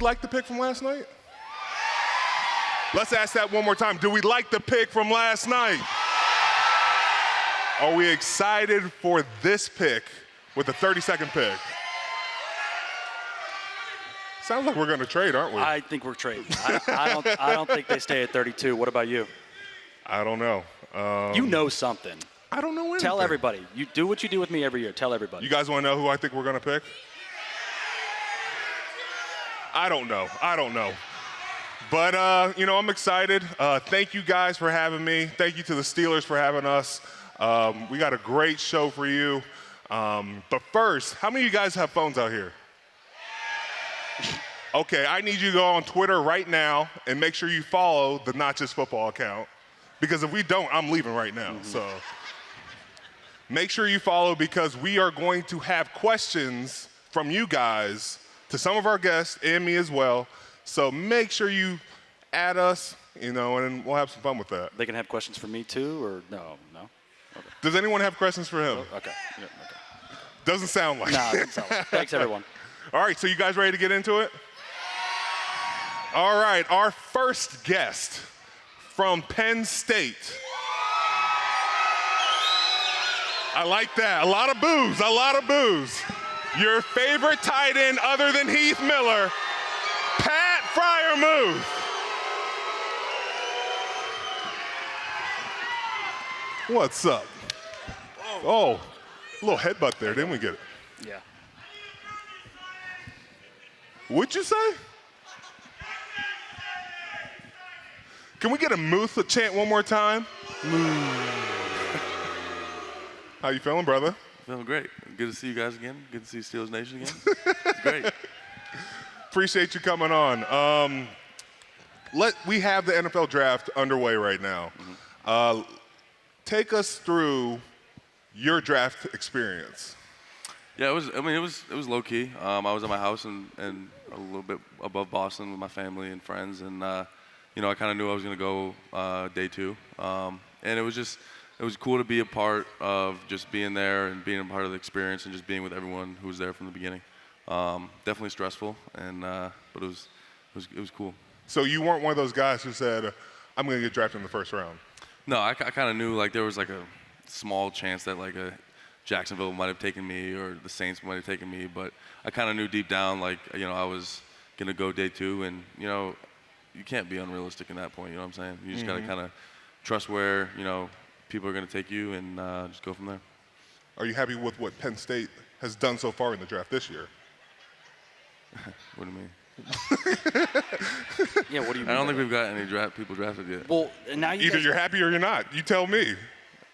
like the pick from last night? Let's ask that one more time. Do we like the pick from last night? Are we excited for this pick with the 32nd pick? Sounds like we're going to trade, aren't we? I think we're trading. I don't think they stay at 32. What about you? I don't know. You know something. I don't know anything. Tell everybody. You do what you do with me every year. Tell everybody. You guys want to know who I think we're going to pick? I don't know. But, I'm excited. Thank you guys for having me. Thank you to the Steelers for having us. We got a great show for you. But first, how many of you guys have phones out here? Okay, I need you to go on Twitter right now and make sure you follow the Not Just Football account. Because if we don't, I'm leaving right now. So make sure you follow because we are going to have questions from you guys to some of our guests and me as well. So make sure you add us, and we'll have some fun with that. They can have questions for me too, or no? Okay. Does anyone have questions for him? Okay. Yeah, okay. Doesn't sound like it. No, it doesn't sound like it. Thanks, everyone. All right, so you guys ready to get into it? All right, our first guest from Penn State. I like that. A lot of boos. Your favorite tight end other than Heath Miller, Pat Freiermuth. What's up? Oh, a little headbutt there, didn't we get it? Yeah. What'd you say? Can we get a Muth chant one more time? How you feeling, brother? Feeling great. Good to see you guys again. Good to see Steelers Nation again. It's great. Appreciate you coming on. We have the NFL draft underway right now. Take us through your draft experience. Yeah, it was low key. I was at my house and a little bit above Boston with my family and friends, and I kind of knew I was going to go day two. And it was cool to be a part of just being there and being a part of the experience and just being with everyone who was there from the beginning. Definitely stressful, but it was cool. So you weren't one of those guys who said, "I'm going to get drafted in the first round." No, I kind of knew there was a small chance that a Jacksonville might have taken me or the Saints might have taken me, but I kind of knew deep down I was going to go day two, and you can't be unrealistic in that point. You know what I'm saying? You just got to kind of trust where people are going to take you and just go from there. Are you happy with what Penn State has done so far in the draft this year? What do you mean? Yeah, what do you mean? I don't think we've got any people drafted yet. Well, now either you're happy or you're not. You tell me.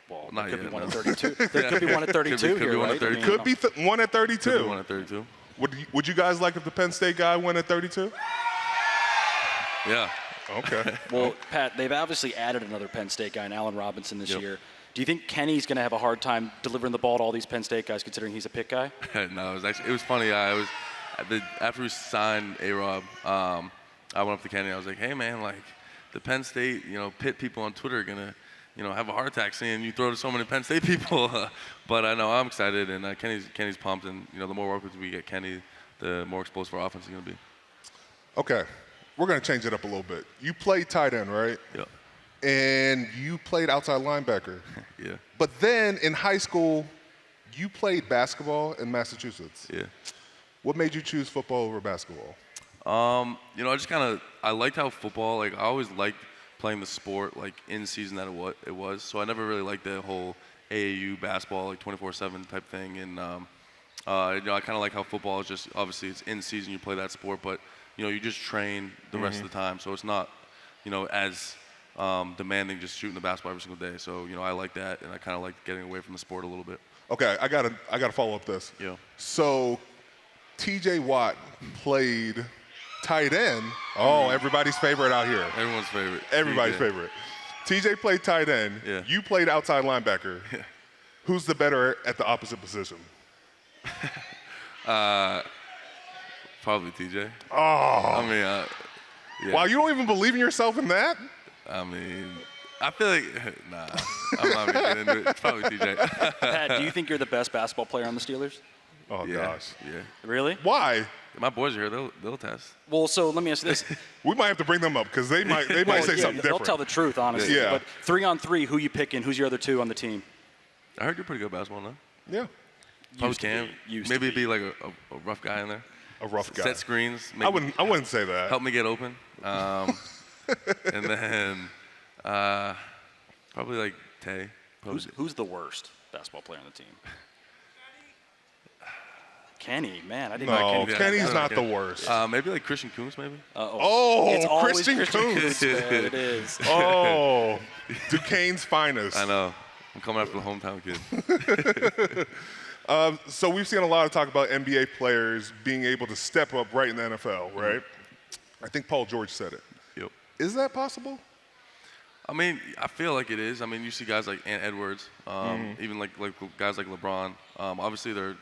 Well, not could yet, be one no. at 32. There could be one at 32 could be one at 32. Could be one at 32. Could be one at 32. Would you guys like if the Penn State guy went at 32? Yeah. Okay. Well, Pat, they've obviously added another Penn State guy, Allen Robinson, this year. Do you think Kenny's going to have a hard time delivering the ball to all these Penn State guys, considering he's a Pitt guy? No, it was funny. After we signed A-Rob, I went up to Kenny. I was like, "Hey, man, the Penn State, Pitt people on Twitter are gonna, have a heart attack seeing you throw to so many Penn State people." But I know I'm excited, and Kenny's pumped, and the more work we get Kenny, the more explosive our offense is gonna be. Okay, we're gonna change it up a little bit. You played tight end, right? Yeah. And you played outside linebacker. Yeah. But then in high school, you played basketball in Massachusetts. Yeah. What made you choose football over basketball? I liked how football, I always liked playing the sport, in season that it was. So I never really liked the whole AAU basketball, 24/7 type thing. And, I kind of like how football is just, obviously it's in season, you play that sport, but, you just train the rest of the time. So it's not, as demanding just shooting the basketball every single day. So, I like that, and I kind of like getting away from the sport a little bit. Okay, I gotta follow up this. Yeah. So TJ Watt played tight end. Oh, everybody's favorite out here. Everyone's favorite. Everybody's favorite. TJ played tight end. Yeah. You played outside linebacker. Yeah. Who's the better at the opposite position? Probably TJ. Oh. I mean, yeah. Wow, you don't even believe in yourself in that? I mean, I feel nah, I'm not even getting into it. It's probably TJ. Pat, do you think you're the best basketball player on the Steelers? Oh, Yeah, gosh. yeah. Really? Why? My boys are here. They'll test. Well, so let me ask you this. We might have to bring them up because they might say Yeah, something they'll different. tell the truth, honestly. Yeah. But 3-on-3, who you picking? Who's your other 2 on the team? I heard you're pretty good at basketball, no? Yeah. Probably Used to can. be. Used to Maybe be. be like a rough guy in there. A rough guy. Set screens. I wouldn't say that. Help me get open. And then probably like Tay. Who's the worst basketball player on the team? Kenny, man, I didn't know No, Kenny. Kenny's not the worst. Maybe like Christian Kuntz, maybe. It's always Christian Kuntz. man, it is. Oh, Duquesne's finest. I know. I'm coming after the hometown kid. So we've seen a lot of talk about NBA players being able to step up right in the NFL, right? I think Paul George said it. Yep. Is that possible? I mean, I feel like it is. I mean, you see guys like Ant Edwards, even like guys like LeBron. Obviously, they're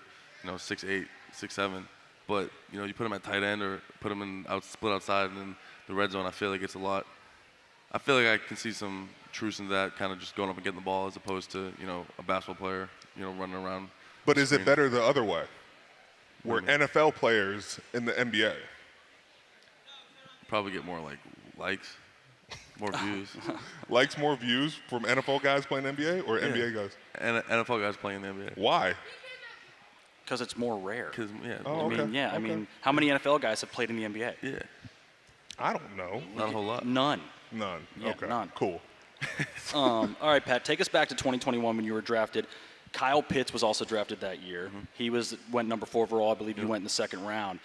6'8", 6'7", but you put them at tight end or put them in split outside and in the red zone. I feel like it's a lot. I feel like I can see some truth in that, kind of just going up and getting the ball as opposed to a basketball player running around. But is it better the other way, where What do you mean? NFL players in the NBA? Probably get more like likes, more views. Likes more views from NFL guys playing NBA or NBA guys? And NFL guys playing in the NBA. Why? Because it's more rare. Because Oh, okay. I mean, how many NFL guys have played in the NBA? yeah, I don't know. not a whole lot. None. None. Yeah, okay. none. Cool. All right, Pat, take us back to 2021 when you were drafted. Kyle Pitts was also drafted that year. Mm-hmm. He went number 4 overall. I believe you went in the second round.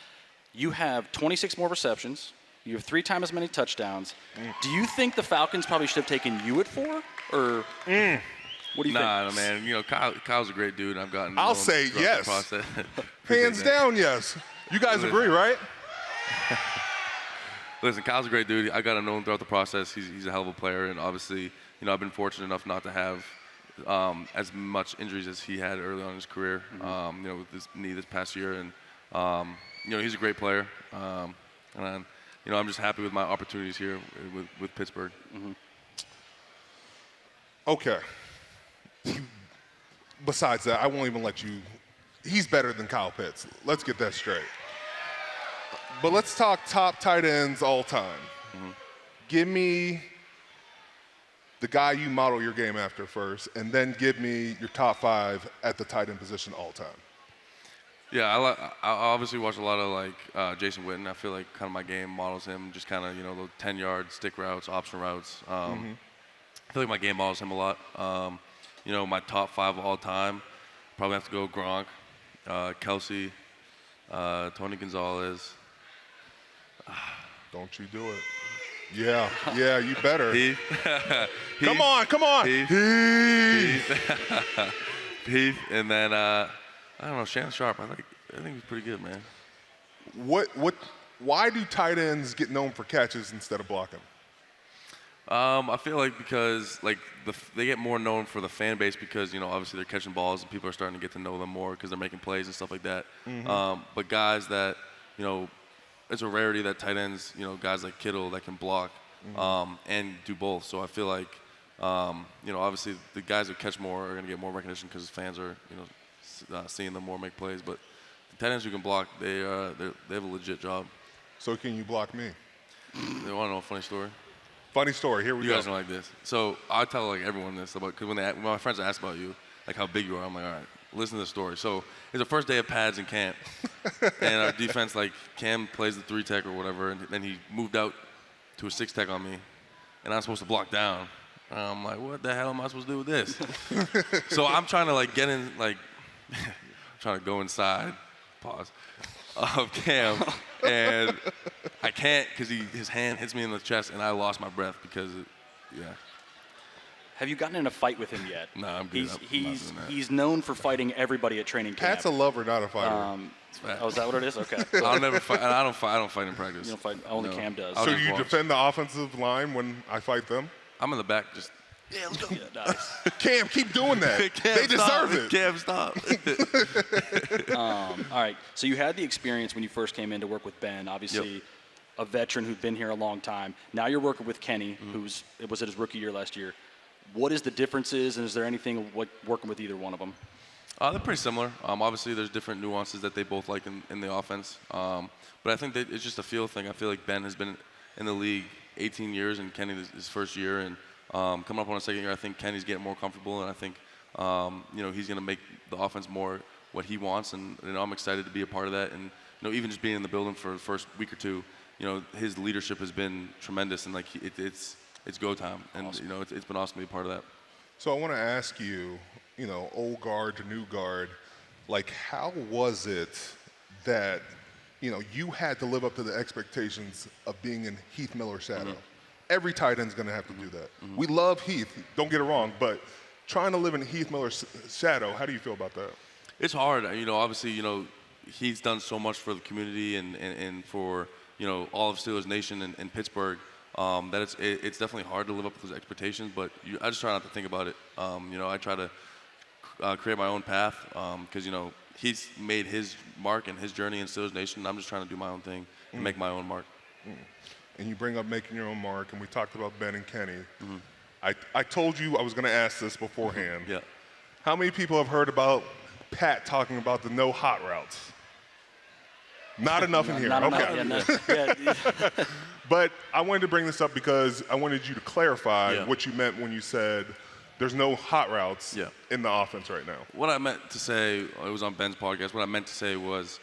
You have 26 more receptions. You have 3 times as many touchdowns. Do you think the Falcons probably should have taken you at 4? Or what do you think? Nah, man. Kyle's a great dude. I've gotten. I'll to know him say throughout yes. the process. Hands down, yes. You guys agree, right? Listen, Kyle's a great dude. I got to know him throughout the process. He's a hell of a player, and obviously, I've been fortunate enough not to have as much injuries as he had early on in his career. With his knee this past year, and he's a great player. And I'm just happy with my opportunities here with Pittsburgh. Okay. Besides that, I won't even let you. He's better than Kyle Pitts. Let's get that straight. But let's talk top tight ends all time. Give me the guy you model your game after first, and then give me your top 5 at the tight end position all time. Yeah, I obviously watch a lot of Jason Witten. I feel like kind of my game models him, just kind of the 10-yard stick routes, option routes. I feel like my game models him a lot. My top 5 of all time, probably have to go Gronk, Kelsey, Tony Gonzalez. Don't you do it. Yeah, you better. Heath. Come on. Heath, and then I don't know, Shannon Sharp. I think he's pretty good, man. Why do tight ends get known for catches instead of blocking? I feel like because they get more known for the fan base because obviously they're catching balls and people are starting to get to know them more because they're making plays and stuff like that. But guys that it's a rarity that tight ends, guys like Kittle that can block and do both. So I feel like obviously the guys that catch more are going to get more recognition because fans are seeing them more make plays. But the tight ends who can block, they have a legit job. So can you block me? They want to know a funny story? Funny story. Here we You go. guys don't like this. So I tell everyone this about because when my friends ask about you, how big you are, I'm like, all right, listen to the story. So it's the first day of pads in camp, and our defense Cam plays the 3-tech or whatever, and then he moved out to a 6-tech on me, and I'm supposed to block down. And I'm like, what the hell am I supposed to do with this? So I'm trying to get in trying to go inside, pause, of Cam, and I can't because his hand hits me in the chest, and I lost my breath because, Have you gotten in a fight with him yet? No, I'm good. I'm not doing that. He's known for fighting everybody at training camp. Pat's a lover, not a fighter. Oh, is that what it is? Okay. I'll never fight. And I don't fight in practice. You don't fight. Only No. Cam does. I'll So just do you watch. defend the offensive line when I fight them? I'm in the back just. Yeah, let's go. Yeah, nice. Cam, keep doing that. Cam, They deserve it. Cam, stop. All right. So you had the experience when you first came in to work with Ben. Obviously, a veteran who'd been here a long time. Now you're working with Kenny, who's his rookie year last year. What is the differences, and is there anything working with either one of them? They're pretty similar. Obviously, there's different nuances that they both like in the offense. But I think that it's just a feel thing. I feel like Ben has been in the league 18 years, and Kenny is his first year. And coming up on a second year, I think Kenny's getting more comfortable, and I think he's going to make the offense more what he wants. And I'm excited to be a part of that. And even just being in the building for the first week or two, his leadership has been tremendous, and like it's go time. And awesome. It's been awesome to be a part of that. So I want to ask you, old guard to new guard, like how was it that, you had to live up to the expectations of being in Heath Miller's shadow? Mm-hmm. Every tight end's going to have to do that. Mm-hmm. We love Heath, don't get it wrong, but trying to live in Heath Miller's shadow, how do you feel about that? It's hard. Obviously, he's done so much for the community and for, all of Steelers Nation and Pittsburgh. That it's definitely hard to live up to those expectations, but I just try not to think about it. I try to create my own path because, he's made his mark and his journey in Steelers Nation, and I'm just trying to do my own thing and make my own mark. And you bring up making your own mark, and we talked about Ben and Kenny. I told you I was going to ask this beforehand. Yeah. How many people have heard about Pat talking about the no hot routes? Not enough in here. Not okay. enough. Yeah. But I wanted to bring this up because I wanted you to clarify what you meant when you said there's no hot routes in the offense right now. What I meant to say, it was on Ben's podcast, what I meant to say was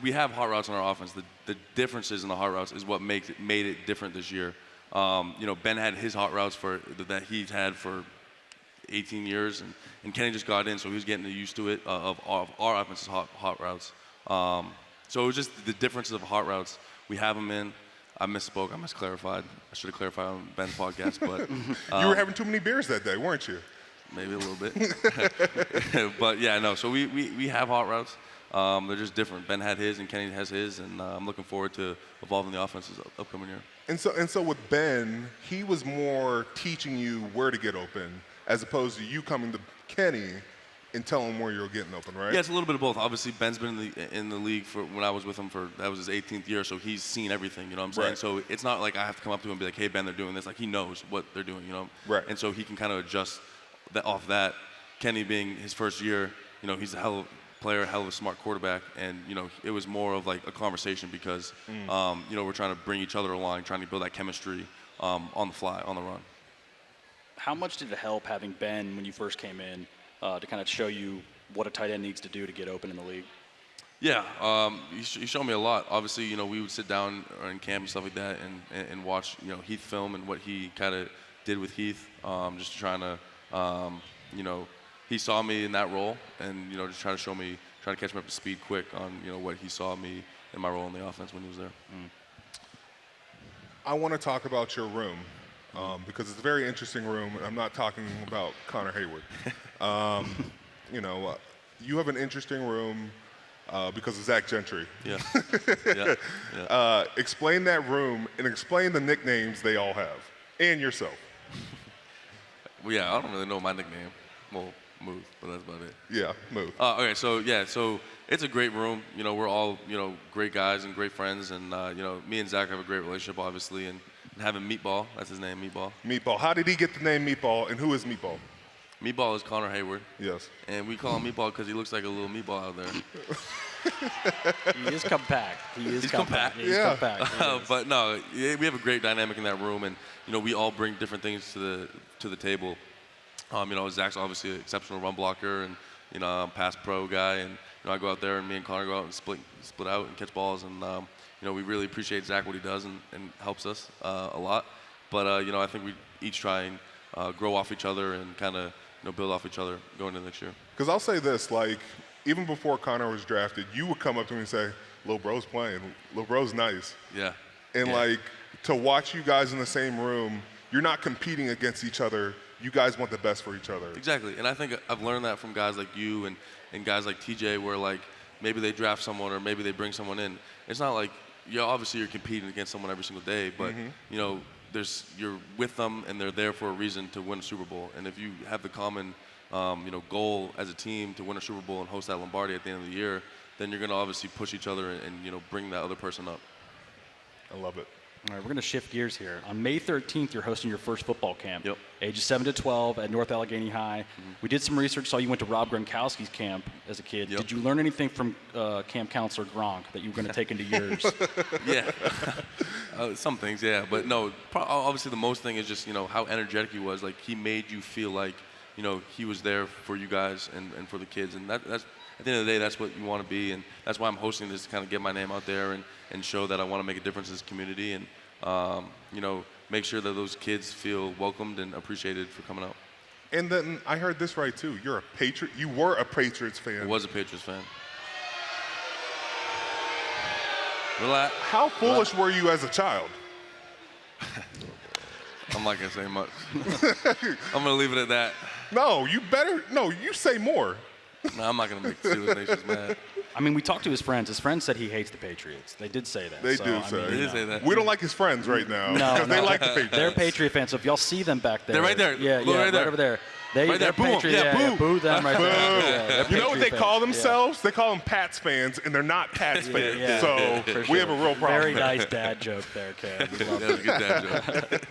we have hot routes on our offense. The differences in the hot routes is what made it different this year. Ben had his hot routes that he's had for 18 years, and Kenny just got in, so he was getting used to it of our offense's hot routes. So it was just the differences of hot routes. We have them in. I misspoke. I misclarified. I should have clarified on Ben's podcast, but you were having too many beers that day, weren't you? Maybe a little bit. But yeah, no. So we have hot routes. They're just different. Ben had his, and Kenny has his, and I'm looking forward to evolving the offense this upcoming year. And so with Ben, he was more teaching you where to get open, as opposed to you coming to Kenny and telling him where you're getting open, right? Yeah, it's a little bit of both. Obviously, Ben's been in the league for when I was with him that was his 18th year, so he's seen everything. You know what I'm saying? Right. So it's not like I have to come up to him and be like, "Hey, Ben, they're doing this." Like he knows what they're doing. Right. And so he can kind of adjust off that. Kenny being his first year, he's a hell of a player, hell of a smart quarterback, and it was more of like a conversation because we're trying to bring each other along, trying to build that chemistry on the fly, on the run. How much did it help having Ben when you first came in to kind of show you what a tight end needs to do to get open in the league? Yeah, he showed me a lot. Obviously, we would sit down in camp and stuff like that and watch, Heath film and what he kind of did with Heath, just trying to, he saw me in that role and, just trying to catch me up to speed quick on, what he saw me in my role in the offense when he was there. I want to talk about your room because it's a very interesting room, and I'm not talking about Connor Heyward. You have an interesting room because of Zach Gentry. Yeah. Yeah. Explain that room and explain the nicknames they all have and yourself. Well, yeah, I don't really know my nickname. Well, Muth, but that's about it. Yeah, Muth. Okay, so it's a great room. We're all, great guys and great friends, and me and Zach have a great relationship, obviously, and having Meatball, that's his name, Meatball. Meatball. How did he get the name Meatball, and who is Meatball? Meatball is Connor Heyward. Yes. And we call him Meatball because he looks like a little meatball out there. He is compact. He's compact. He's compact. But no, we have a great dynamic in that room, and we all bring different things to the table. Zach's obviously an exceptional run blocker, and I'm a pass pro guy, and I go out there, and me and Connor go out and split out and catch balls, and we really appreciate Zach what he does and helps us a lot. But I think we each try and grow off each other and kind of build off each other going into next year. Because I'll say this, like, even before Connor was drafted, you would come up to me and say, Lil Bro's playing. Lil Bro's nice. Yeah. And, like, to watch you guys in the same room, you're not competing against each other. You guys want the best for each other. Exactly. And I think I've learned that from guys like you and guys like TJ where, like, maybe they draft someone or maybe they bring someone in. It's not like, obviously you're competing against someone every single day, but, you're with them and they're there for a reason to win a Super Bowl. And if you have the common, goal as a team to win a Super Bowl and host that Lombardi at the end of the year, then you're going to obviously push each other and bring that other person up. I love it. All right, we're going to shift gears here. On May 13th, you're hosting your first football camp. Yep. Ages 7 to 12 at North Allegheny High. We did some research, saw you went to Rob Gronkowski's camp as a kid. Yep. Did you learn anything from camp counselor Gronk that you were going to take into yours? Yeah. Some things, yeah. But no, obviously the most thing is just, how energetic he was. Like, he made you feel like, he was there for you guys and for the kids. And that's, at the end of the day, that's what you want to be. And that's why I'm hosting this, to kind of get my name out there and show that I want to make a difference in this community and, make sure that those kids feel welcomed and appreciated for coming out. And then I heard this right, too. You were a Patriots fan. I was a Patriots fan. Relax. How foolish were you as a child? I'm not going to say much. I'm going to leave it at that. No, you say more. No, I'm not going to make the Steelers Nations mad. I mean, we talked to his friends. His friends said he hates the Patriots. They did say that. They so, do I say. mean, They did say that. We don't like his friends right now. No, because they like the Patriots. They're Patriot fans. So if y'all see them back there, They're right there. Yeah, Look yeah, right there. over there. Right there. They're Boo 'em. Patriot. Yeah, boo. Boo them right there. Boo. Yeah, they're You know what they Patriot call fans. themselves? They call them Pats fans, and they're not Pats fans. Yeah, so for we sure. have a real problem. Very there. nice dad joke there, Ken. We love That was a good dad joke.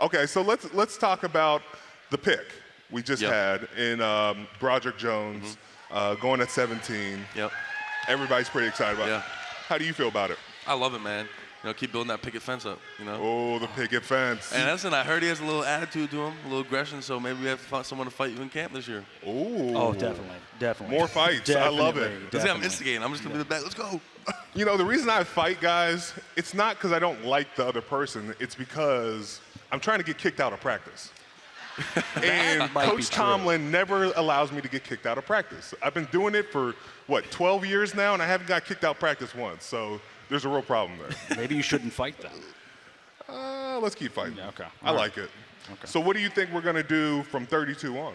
Okay, so let's talk about the pick we just Yep. had in Broderick Jones going at 17. Yep. Everybody's pretty excited about it. Yeah. How do you feel about it? I love it, man. Keep building that picket fence up, Oh, the picket fence. And listen, I heard he has a little attitude to him, a little aggression, so maybe we have to find someone to fight you in camp this year. Ooh. Oh, definitely. More fights. I love it. Let's see, I'm instigating. I'm just going to be the back. Let's go. The reason I fight, guys, it's not because I don't like the other person. It's because I'm trying to get kicked out of practice. And might be Coach true. Tomlin never allows me to get kicked out of practice. I've been doing it for, 12 years now, and I haven't got kicked out practice once. So there's a real problem there. Maybe you shouldn't fight them. Let's keep fighting. Yeah, okay. I All right. like it. Okay. So what do you think we're going to do from 32 on?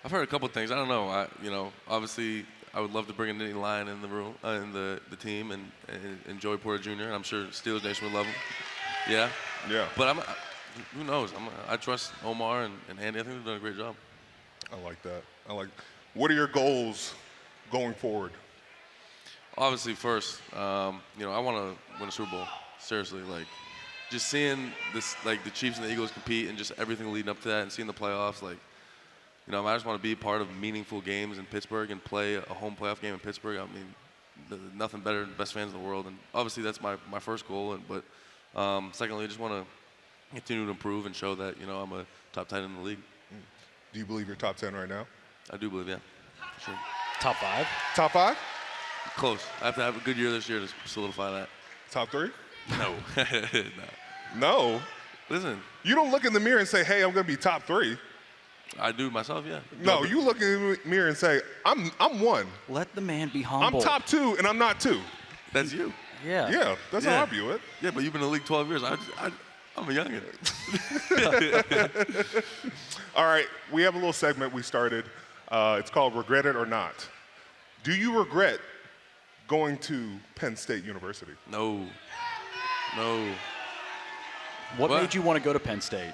I've heard a couple of things. I don't know. Obviously, I would love to bring in any line in the room, in the team, and Joey Porter Jr. And I'm sure Steelers Nation would love him. Yeah. Yeah. But who knows? I trust Omar and Andy. I think they've done a great job. I like that. What are your goals going forward? Obviously, first, I want to win a Super Bowl. Seriously, just seeing this, the Chiefs and the Eagles compete, and just everything leading up to that, and seeing the playoffs, I just want to be part of meaningful games in Pittsburgh and play a home playoff game in Pittsburgh. I mean, nothing better than the best fans in the world, and obviously that's my first goal. But secondly, I just want to continue to improve and show that I'm a top tight end in the league. Do you believe you're top 10 right now? I do believe, yeah, for sure. Top 5? Top 5? Close. I have to have a good year this year to solidify that. Top 3? No. No. Listen, You don't look in the mirror and say, hey, I'm going to be top 3. I do myself, yeah. No, you look in the mirror and say, I'm 1. Let the man be I'm humble. top 2, and I'm not 2. That's you. Yeah. Yeah, that's how I view it. Yeah, but you've been in the league 12 years. I'm a youngin. All right, we have a little segment we started. It's called Regret It or Not. Do you regret going to Penn State University? No. What What? made you want to go to Penn State?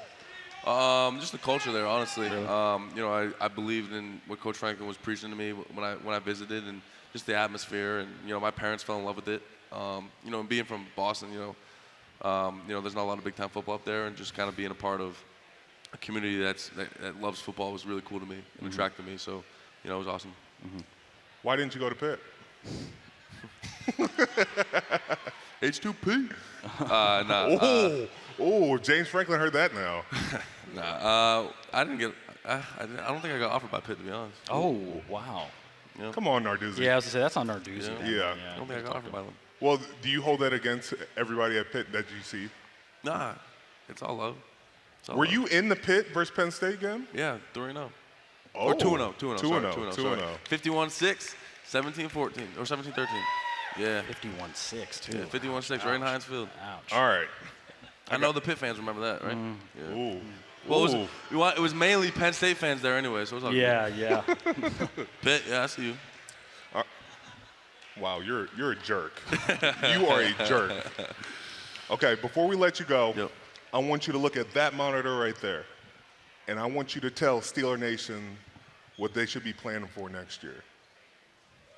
Just the culture there, honestly. Really? I believed in what Coach Franklin was preaching to me when I visited, and just the atmosphere, and my parents fell in love with it. And being from Boston, there's not a lot of big time football up there, and just kind of being a part of a community that loves football was really cool to me and attracted me. So, it was awesome. Why didn't you go to Pitt? H2P. James Franklin heard that now. I didn't get. I don't think I got offered by Pitt, to be honest. Oh, wow. Come on, Narduzzi. Yeah, I was going to say, that's on Narduzzi. Yeah. I don't think I got offered by them. Well, do you hold that against everybody at Pitt that you see? Nah, it's all love. It's all Were love. you in the Pitt versus Penn State game? Yeah, 3-0. Oh. Or 2-0. 2-0. 2-0. 2-0. 51-6, 17-14, or 17-13. Yeah. 51-6, too. Yeah, 51-6, right in Heinz Field. Ouch. All right. I know the Pitt fans remember that, right? Yeah. Ooh. Well, it was mainly Penn State fans there anyway, so it was all Yeah, yeah. good. Pitt, yeah, I see you. Wow, you're a jerk. You are a jerk. Okay, before we let you go, Yep. I want you to look at that monitor right there, and I want you to tell Steeler Nation what they should be planning for next year.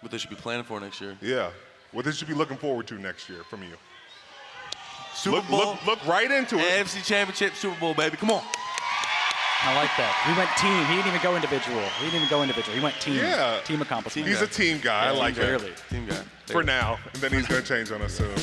What they should be planning for next year. Yeah, what they should be looking forward to next year from you. Super Bowl. Look right into it. AFC Championship, Super Bowl, baby. Come on. I like that. He went team. He didn't even go individual. He went team. Yeah. Team accomplishment. He's a team guy. I like that. Clearly. Team guy. For now, and then he's going to change on us soon.